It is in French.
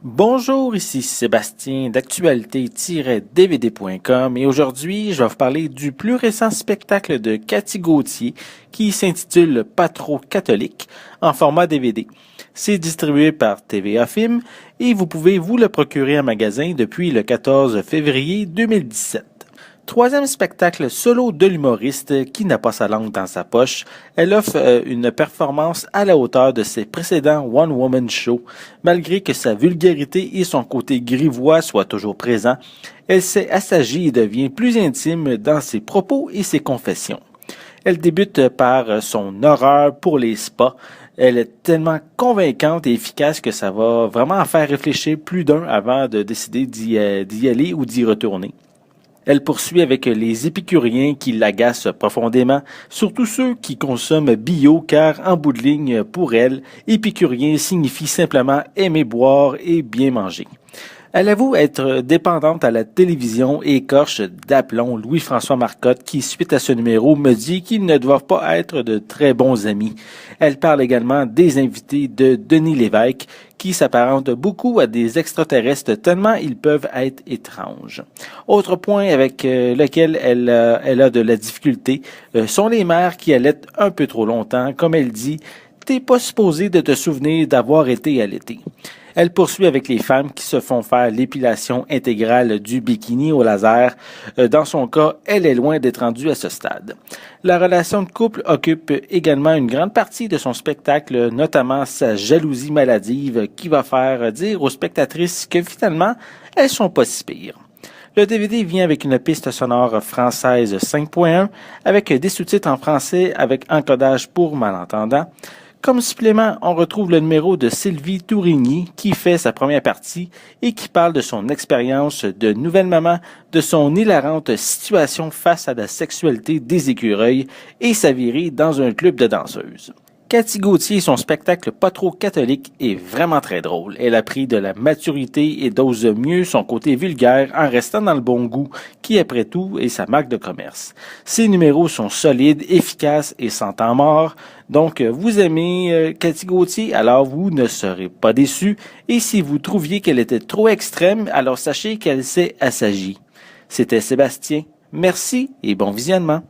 Bonjour, ici Sébastien d'actualité-dvd.com et aujourd'hui, je vais vous parler du plus récent spectacle de Cathy Gauthier qui s'intitule Pas trop catholique en format DVD. C'est distribué par TVA Film et vous pouvez vous le procurer en magasin depuis le 14 février 2017. Troisième spectacle solo de l'humoriste qui n'a pas sa langue dans sa poche. Elle offre une performance à la hauteur de ses précédents one-woman shows. Malgré que sa vulgarité et son côté grivois soient toujours présents, elle s'est assagie et devient plus intime dans ses propos et ses confessions. Elle débute par son horreur pour les spas. Elle est tellement convaincante et efficace que ça va vraiment en faire réfléchir plus d'un avant de décider d'y aller ou d'y retourner. Elle poursuit avec les épicuriens qui l'agacent profondément, surtout ceux qui consomment bio car en bout de ligne, pour elle, épicurien signifie simplement aimer boire et bien manger. Elle avoue être dépendante à la télévision et écorche d'aplomb Louis-François Marcotte qui, suite à ce numéro, me dit qu'ils ne doivent pas être de très bons amis. Elle parle également des invités de Denis Lévesque qui s'apparentent beaucoup à des extraterrestres tellement ils peuvent être étranges. Autre point avec lequel elle a de la difficulté sont les mères qui allaitent un peu trop longtemps. Comme elle dit, t'es pas supposé de te souvenir d'avoir été allaité. Elle poursuit avec les femmes qui se font faire l'épilation intégrale du bikini au laser. Dans son cas, elle est loin d'être rendue à ce stade. La relation de couple occupe également une grande partie de son spectacle, notamment sa jalousie maladive qui va faire dire aux spectatrices que finalement, elles sont pas si pires. Le DVD vient avec une piste sonore française 5.1 avec des sous-titres en français avec encodage pour malentendants. Comme supplément, on retrouve le numéro de Sylvie Tourigny qui fait sa première partie et qui parle de son expérience de nouvelle maman, de son hilarante situation face à la sexualité des écureuils et sa virée dans un club de danseuses. Cathy Gauthier, son spectacle pas trop catholique est vraiment très drôle. Elle a pris de la maturité et dose mieux son côté vulgaire en restant dans le bon goût, qui après tout est sa marque de commerce. Ses numéros sont solides, efficaces et sans temps mort. Donc, vous aimez Cathy Gauthier, alors vous ne serez pas déçus. Et si vous trouviez qu'elle était trop extrême, alors sachez qu'elle s'est assagie. C'était Sébastien. Merci et bon visionnement.